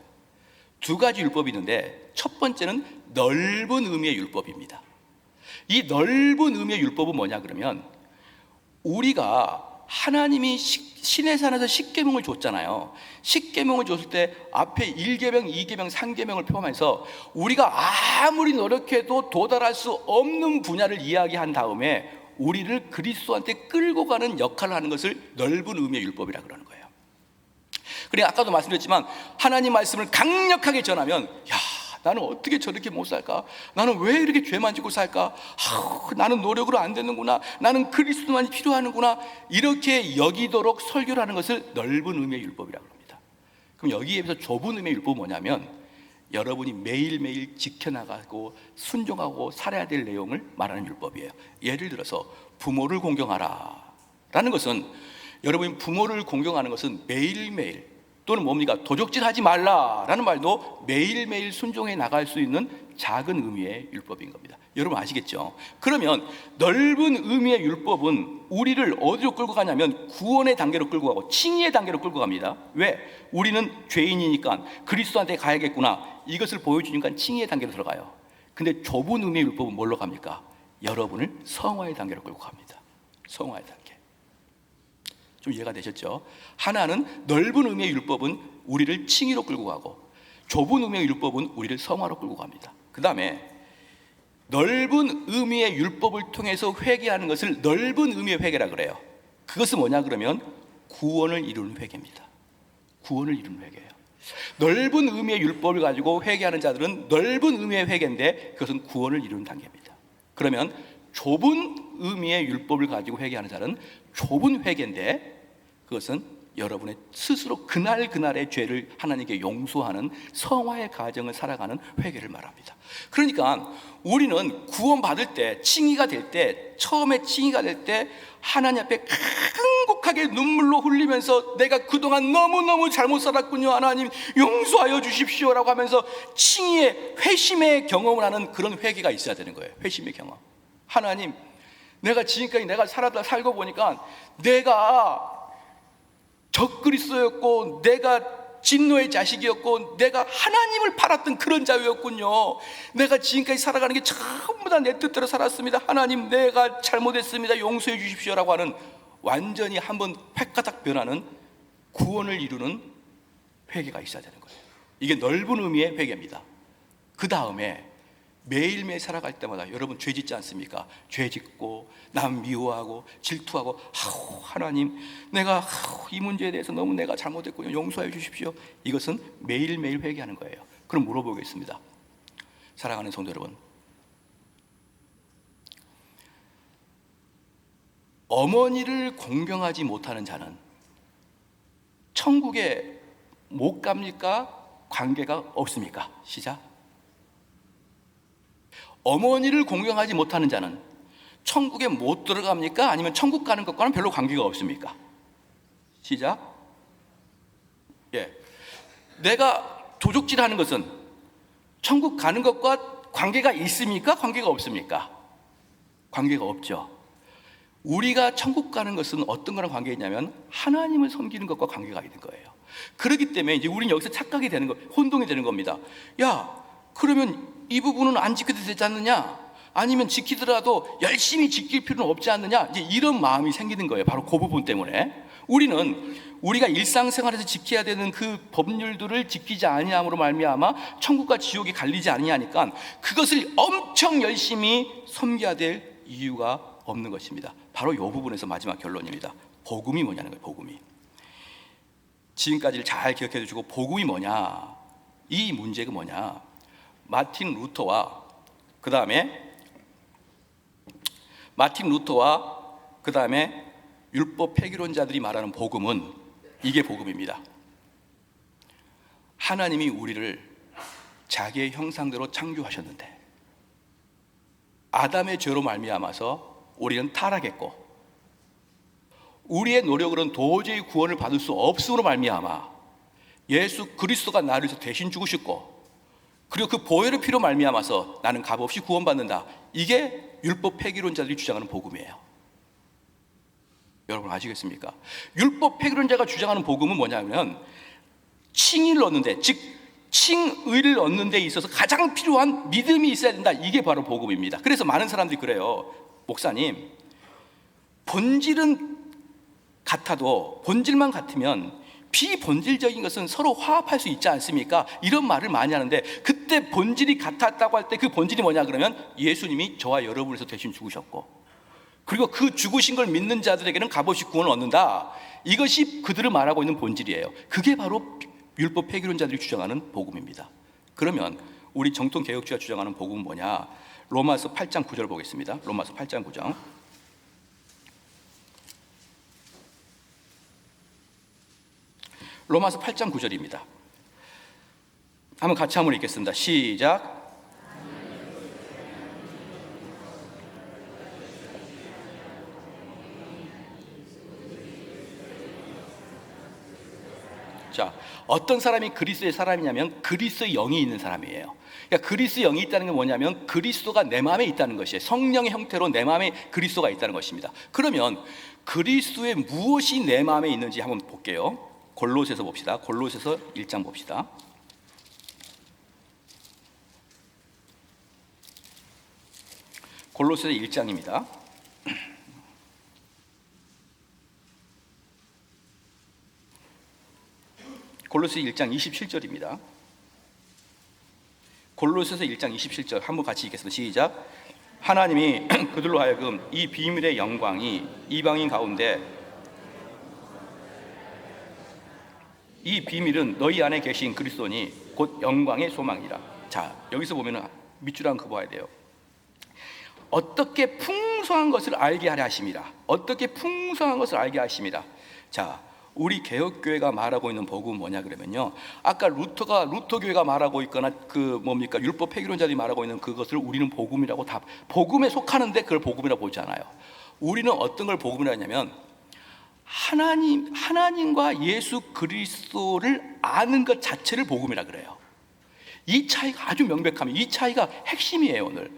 두 가지 율법이 있는데 첫 번째는 넓은 의미의 율법입니다. 이 넓은 의미의 율법은 뭐냐 그러면, 우리가 하나님이 시내산에서 십계명을 줬잖아요. 십계명을 줬을 때 앞에 1계명, 2계명, 3계명을 포함해서 우리가 아무리 노력해도 도달할 수 없는 분야를 이야기한 다음에 우리를 그리스도한테 끌고 가는 역할을 하는 것을 넓은 의미의 율법이라 그러는 거예요. 그러니까 아까도 말씀드렸지만 하나님 말씀을 강력하게 전하면, 야, 나는 어떻게 저렇게 못 살까? 나는 왜 이렇게 죄만 짓고 살까? 나는 노력으로 안 되는구나. 나는 그리스도만이 필요하는구나. 이렇게 여기도록 설교를 하는 것을 넓은 의미의 율법이라고 합니다. 그럼 여기에 비해서 좁은 의미의 율법은 뭐냐면, 여러분이 매일매일 지켜나가고 순종하고 살아야 될 내용을 말하는 율법이에요. 예를 들어서 부모를 공경하라 라는 것은, 여러분이 부모를 공경하는 것은 매일매일, 또는 뭡니까? 도적질하지 말라라는 말도 매일매일 순종해 나갈 수 있는 작은 의미의 율법인 겁니다. 여러분 아시겠죠? 그러면 넓은 의미의 율법은 우리를 어디로 끌고 가냐면 구원의 단계로 끌고 가고 칭의의 단계로 끌고 갑니다. 왜? 우리는 죄인이니까 그리스도한테 가야겠구나, 이것을 보여주니까 칭의의 단계로 들어가요. 근데 좁은 의미의 율법은 뭘로 갑니까? 여러분을 성화의 단계로 끌고 갑니다. 성화의 단계. 좀 이해가 되셨죠? 하나는 넓은 의미의 율법은 우리를 칭의로 끌고 가고, 좁은 의미의 율법은 우리를 성화로 끌고 갑니다. 그 다음에 넓은 의미의 율법을 통해서 회개하는 것을 넓은 의미의 회개라 그래요. 그것은 뭐냐 그러면 구원을 이루는 회개입니다. 구원을 이루는 회개예요. 넓은 의미의 율법을 가지고 회개하는 자들은 넓은 의미의 회개인데 그것은 구원을 이루는 단계입니다. 그러면 좁은 의미의 율법을 가지고 회개하는 자는 좁은 회개인데 그것은 여러분의 스스로 그날그날의 죄를 하나님께 용서하는 성화의 과정을 살아가는 회개를 말합니다. 그러니까 우리는 구원받을 때, 칭의가 될 때, 처음에 칭의가 될 때 하나님 앞에 간곡하게 눈물로 흘리면서 내가 그동안 너무너무 잘못 살았군요, 하나님 용서하여 주십시오라고 하면서 칭의의 회심의 경험을 하는 그런 회개가 있어야 되는 거예요. 회심의 경험. 하나님, 내가 지금까지 내가 살고 보니까 내가 적그리스도였고 내가 진노의 자식이었고 내가 하나님을 팔았던 그런 자유였군요. 내가 지금까지 살아가는 게 전부 다 내 뜻대로 살았습니다. 하나님, 내가 잘못했습니다. 용서해 주십시오라고 하는, 완전히 한번 획가닥 변하는 구원을 이루는 회개가 있어야 되는 거예요. 이게 넓은 의미의 회개입니다. 그 다음에 매일매일 살아갈 때마다 여러분 죄 짓지 않습니까? 죄 짓고 남 미워하고 질투하고, 하나님 내가 이 문제에 대해서 너무 내가 잘못했군요, 용서해 주십시오. 이것은 매일매일 회개하는 거예요. 그럼 물어보겠습니다. 사랑하는 성도 여러분, 어머니를 공경하지 못하는 자는 천국에 못 갑니까? 관계가 없습니까? 시작. 어머니를 공경하지 못하는 자는 천국에 못 들어갑니까? 아니면 천국 가는 것과는 별로 관계가 없습니까? 시작. 예. 내가 도적질하는 것은 천국 가는 것과 관계가 있습니까? 관계가 없습니까? 관계가 없죠. 우리가 천국 가는 것은 어떤 거랑 관계가 있냐면 하나님을 섬기는 것과 관계가 있는 거예요. 그렇기 때문에 이제 우리는 여기서 착각이 되는 거, 혼동이 되는 겁니다. 야, 그러면 이 부분은 안 지켜도 되지 않느냐? 아니면 지키더라도 열심히 지킬 필요는 없지 않느냐? 이제 이런 마음이 생기는 거예요. 바로 그 부분 때문에 우리는 우리가 일상생활에서 지켜야 되는 그 법률들을 지키지 아니함으로 말미암아 천국과 지옥이 갈리지 아니하니까 그것을 엄청 열심히 섬겨야 될 이유가 없는 것입니다. 바로 이 부분에서 마지막 결론입니다. 복음이 뭐냐는 거예요. 복음이. 지금까지를 잘 기억해 두시고, 복음이 뭐냐, 이 문제가 뭐냐, 마틴 루터와 그 다음에 율법 폐기론자들이 말하는 복음은 이게 복음입니다. 하나님이 우리를 자기의 형상대로 창조하셨는데 아담의 죄로 말미암아서 우리는 타락했고 우리의 노력으로는 도저히 구원을 받을 수 없음으로 말미암아 예수 그리스도가 나를 위해서 대신 죽으셨고, 그리고 그 보혈의 피로 말미암아서 나는 값없이 구원받는다. 이게 율법 폐기론자들이 주장하는 복음이에요. 여러분 아시겠습니까? 율법 폐기론자가 주장하는 복음은 뭐냐면 칭의를 얻는데, 즉 칭의를 얻는 데 있어서 가장 필요한 믿음이 있어야 된다. 이게 바로 복음입니다. 그래서 많은 사람들이 그래요. 목사님, 본질은 같아도 본질만 같으면 비본질적인 것은 서로 화합할 수 있지 않습니까? 이런 말을 많이 하는데, 그때 본질이 같았다고 할 때 그 본질이 뭐냐 그러면 예수님이 저와 여러분을 위해서 대신 죽으셨고, 그리고 그 죽으신 걸 믿는 자들에게는 값없이 구원을 얻는다. 이것이 그들을 말하고 있는 본질이에요. 그게 바로 율법 폐기론자들이 주장하는 복음입니다. 그러면 우리 정통 개혁주의가 주장하는 복음은 뭐냐? 로마서 8장 9절 보겠습니다. 로마서 8장 9절. 로마서 8장 9절입니다. 한번 같이 한번 읽겠습니다. 시작. 자, 어떤 사람이 그리스도의 사람이냐면 그리스도의 영이 있는 사람이에요. 그러니까 그리스도의 영이 있다는 건 뭐냐면 그리스도가 내 마음에 있다는 것이에요. 성령의 형태로 내 마음에 그리스도가 있다는 것입니다. 그러면 그리스도의 무엇이 내 마음에 있는지 한번 볼게요. 골로새서 봅시다. 골로새서 1장 봅시다. 골로새서 1장입니다. 골로새 1장 27절입니다. 골로새서 1장 27절 한번 같이 읽겠습니다. 시작. 하나님이 그들로 하여금 이 비밀의 영광이 이방인 가운데, 이 비밀은 너희 안에 계신 그리스도니 곧 영광의 소망이라. 자, 여기서 보면 밑줄 한번 그어봐야 돼요. 어떻게 풍성한 것을 알게 하려 하심이라. 어떻게 풍성한 것을 알게 하심이라. 자, 우리 개혁교회가 말하고 있는 복음은 뭐냐 그러면요, 아까 루터교회가 말하고 있거나 율법 폐기론자들이 말하고 있는 그것을 우리는 복음이라고, 다 복음에 속하는데 그걸 복음이라고 보지 않아요. 우리는 어떤 걸 복음이라고 하냐면 하나님과 예수 그리스도를 아는 것 자체를 복음이라 그래요. 이 차이가 아주 명백합니다. 이 차이가 핵심이에요. 오늘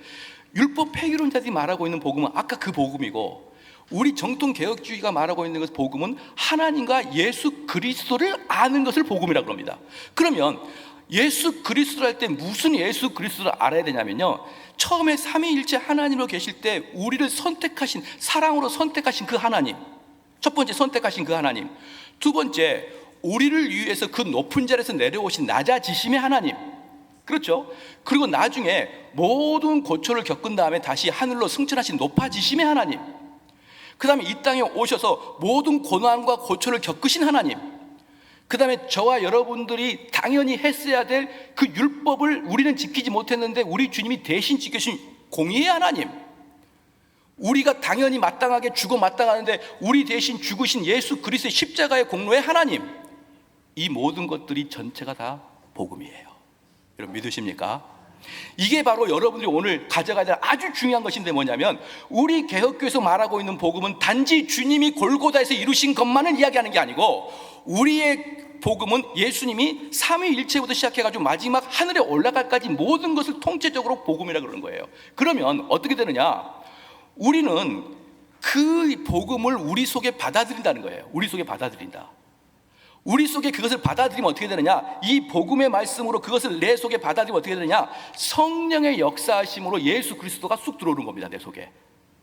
율법 폐기론자들이 말하고 있는 복음은 아까 그 복음이고, 우리 정통 개혁주의가 말하고 있는 것 복음은 하나님과 예수 그리스도를 아는 것을 복음이라고 합니다. 그러면 예수 그리스도를 할 때 무슨 예수 그리스도를 알아야 되냐면요, 처음에 삼위일체 하나님으로 계실 때 우리를 선택하신, 사랑으로 선택하신 그 하나님, 첫 번째 선택하신 그 하나님. 두 번째, 우리를 위해서 그 높은 자리에서 내려오신 낮아지심의 하나님. 그렇죠? 그리고 나중에 모든 고초를 겪은 다음에 다시 하늘로 승천하신 높아지심의 하나님. 그 다음에 이 땅에 오셔서 모든 고난과 고초를 겪으신 하나님. 그 다음에 저와 여러분들이 당연히 했어야 될 그 율법을 우리는 지키지 못했는데 우리 주님이 대신 지켜주신 공의의 하나님. 우리가 당연히 마땅하게 죽어 마땅하는데 우리 대신 죽으신 예수 그리스도의 십자가의 공로의 하나님. 이 모든 것들이 전체가 다 복음이에요. 여러분 믿으십니까? 이게 바로 여러분들이 오늘 가져가야 될 아주 중요한 것인데 뭐냐면, 우리 개혁교회에서 말하고 있는 복음은 단지 주님이 골고다에서 이루신 것만을 이야기하는 게 아니고, 우리의 복음은 예수님이 삼위일체부터 시작해가지고 마지막 하늘에 올라갈까지 모든 것을 통째적으로 복음이라 그러는 거예요. 그러면 어떻게 되느냐, 우리는 그 복음을 우리 속에 받아들인다는 거예요. 우리 속에 받아들인다. 우리 속에 그것을 받아들이면 어떻게 되느냐, 이 복음의 말씀으로 그것을 내 속에 받아들이면 어떻게 되느냐, 성령의 역사하심으로 예수 그리스도가 쑥 들어오는 겁니다. 내 속에.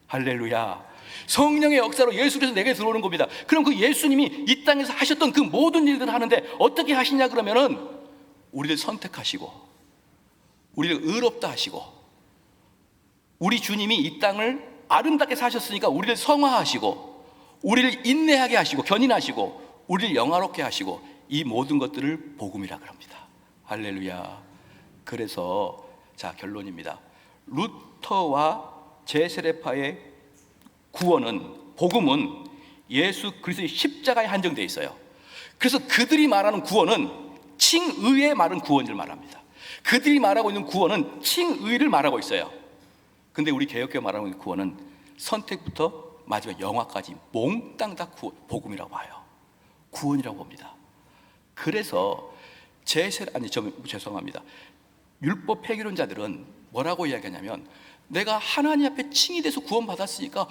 할렐루야. 성령의 역사로 예수 그리스도 내게 들어오는 겁니다. 그럼 그 예수님이 이 땅에서 하셨던 그 모든 일들을 하는데 어떻게 하시냐 그러면은, 우리를 선택하시고 우리를 의롭다 하시고, 우리 주님이 이 땅을 아름답게 사셨으니까 우리를 성화하시고, 우리를 인내하게 하시고 견인하시고, 우리를 영화롭게 하시고, 이 모든 것들을 복음이라 그럽니다. 할렐루야. 그래서 자, 결론입니다. 루터와 제세례파의 구원은, 복음은 예수 그리스도의 십자가에 한정되어 있어요. 그래서 그들이 말하는 구원은 칭의의 말은 구원을 말합니다. 그들이 말하고 있는 구원은 칭의를 말하고 있어요. 근데 우리 개혁교회 말하고 있는 구원은 선택부터 마지막 영화까지 몽땅 다 복음이라고 봐요. 구원이라고 봅니다. 그래서 죄송합니다. 율법 폐기론자들은 뭐라고 이야기하냐면, 내가 하나님 앞에 칭의돼서 구원받았으니까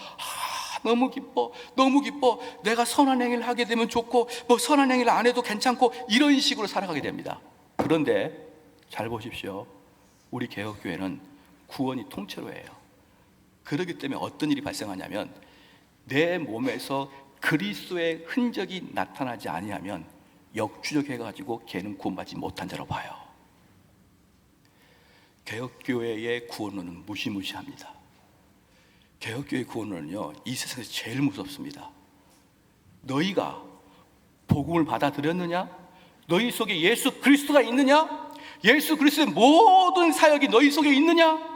너무 기뻐, 너무 기뻐, 내가 선한 행위를 하게 되면 좋고, 선한 행위를 안 해도 괜찮고, 이런 식으로 살아가게 됩니다. 그런데 잘 보십시오. 우리 개혁교회는 구원이 통째로 해요. 그렇기 때문에 어떤 일이 발생하냐면, 내 몸에서 그리스도의 흔적이 나타나지 아니하면 역추적해가지고 걔는 구원받지 못한 자로 봐요. 개혁교회의 구원론은 무시무시합니다. 개혁교회의 구원론은요, 이 세상에서 제일 무섭습니다. 너희가 복음을 받아들였느냐? 너희 속에 예수 그리스도가 있느냐? 예수 그리스도의 모든 사역이 너희 속에 있느냐?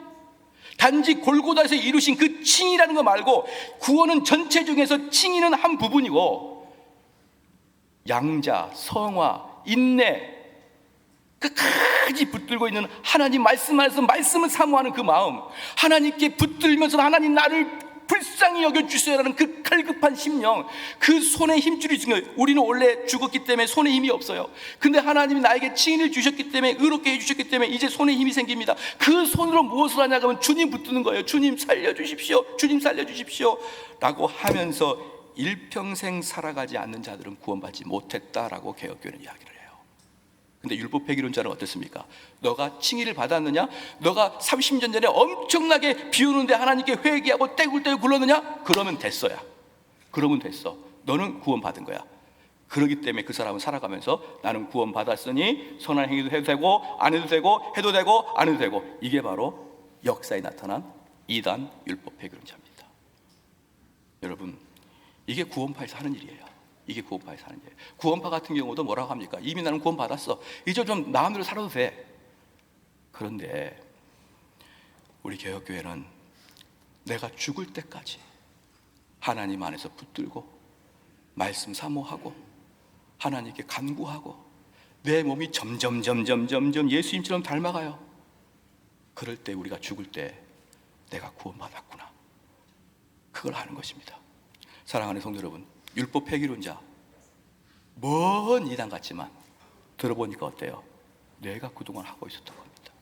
단지 골고다에서 이루신 그 칭의라는 거 말고, 구원은 전체 중에서 칭의는 한 부분이고, 양자, 성화, 인내, 그 끝까지 붙들고 있는 하나님 말씀 안에서 말씀을 사모하는 그 마음, 하나님께 붙들면서 하나님 나를 불쌍히 여겨주세요라는 그 갈급한 심령, 그 손에 힘줄이 중요해요. 우리는 원래 죽었기 때문에 손에 힘이 없어요. 근데 하나님이 나에게 칭의를 주셨기 때문에, 의롭게 해주셨기 때문에 이제 손에 힘이 생깁니다. 그 손으로 무엇을 하냐 하면 주님 붙드는 거예요. 주님 살려주십시오, 주님 살려주십시오 라고 하면서 일평생 살아가지 않는 자들은 구원받지 못했다라고 개혁교회는 이야기를 해요. 근데 율법 폐기론자는 어떻습니까? 너가 칭의를 받았느냐? 너가 30년 전에 엄청나게 비 오는데 하나님께 회개하고 떼굴떼굴 굴렀느냐? 그러면 됐어야. 그러면 됐어. 너는 구원받은 거야. 그렇기 때문에 그 사람은 살아가면서 나는 구원받았으니 선한 행위도 해도 되고 안 해도 되고 해도 되고 안 해도 되고, 이게 바로 역사에 나타난 이단 율법 폐기론자입니다. 여러분, 이게 구원파에서 하는 일이에요. 이게 구원파에서 하는 일이에요. 구원파 같은 경우도 뭐라고 합니까? 이미 나는 구원받았어, 이제 좀 마음대로 살아도 돼. 그런데 우리 개혁교회는 내가 죽을 때까지 하나님 안에서 붙들고 말씀 사모하고 하나님께 간구하고 내 몸이 점점 예수님처럼 닮아가요. 그럴 때 우리가 죽을 때 내가 구원받았구나, 그걸 하는 것입니다. 사랑하는 성도 여러분, 율법 폐기론자, 먼 이단 같지만 들어보니까 어때요? 내가 그동안 하고 있었던 겁니다.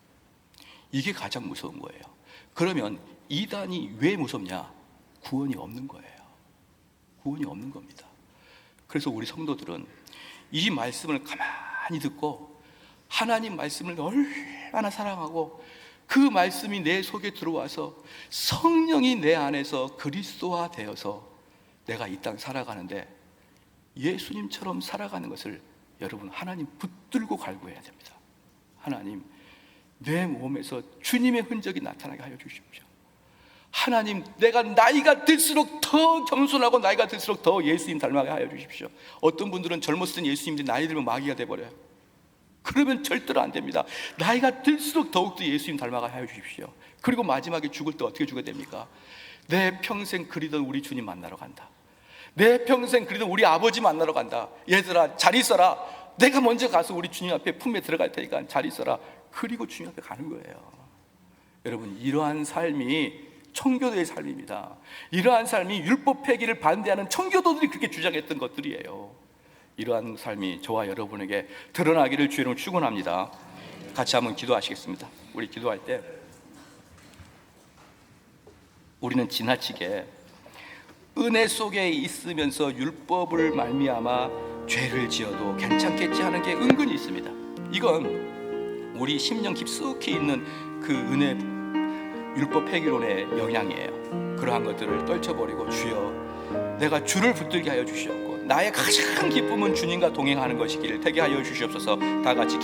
이게 가장 무서운 거예요. 그러면 이단이 왜 무섭냐? 구원이 없는 거예요. 구원이 없는 겁니다. 그래서 우리 성도들은 이 말씀을 가만히 듣고 하나님 말씀을 얼마나 사랑하고 그 말씀이 내 속에 들어와서 성령이 내 안에서 그리스도화 되어서 내가 이 땅 살아가는데 예수님처럼 살아가는 것을 여러분, 하나님 붙들고 갈구해야 됩니다. 하나님, 내 몸에서 주님의 흔적이 나타나게 하여 주십시오. 하나님, 내가 나이가 들수록 더 겸손하고 나이가 들수록 더 예수님 닮아게 하여 주십시오. 어떤 분들은 젊었을 땐 예수님인데 나이 들면 마귀가 돼버려요. 그러면 절대로 안 됩니다. 나이가 들수록 더욱더 예수님 닮아게 하여 주십시오. 그리고 마지막에 죽을 때 어떻게 죽어야 됩니까? 내 평생 그리던 우리 주님 만나러 간다. 내 평생 그리던 우리 아버지 만나러 간다. 얘들아, 잘 있어라. 내가 먼저 가서 우리 주님 앞에 품에 들어갈 테니까 잘 있어라. 그리고 주님 앞에 가는 거예요. 여러분, 이러한 삶이 청교도의 삶입니다. 이러한 삶이 율법 폐기를 반대하는 청교도들이 그렇게 주장했던 것들이에요. 이러한 삶이 저와 여러분에게 드러나기를 주의 이름으로 축원합니다. 같이 한번 기도하시겠습니다. 우리 기도할 때 우리는 지나치게 은혜 속에 있으면서 율법을 말미암아 죄를 지어도 괜찮겠지 하는 게 은근히 있습니다. 이건 우리 심령 깊숙이 있는 그 은혜 율법 폐기론의 영향이에요. 그러한 것들을 떨쳐버리고 주여, 내가 주를 붙들게 하여 주시옵고 나의 가장 기쁨은 주님과 동행하는 것이기를 되게 하여 주시옵소서. 다 같이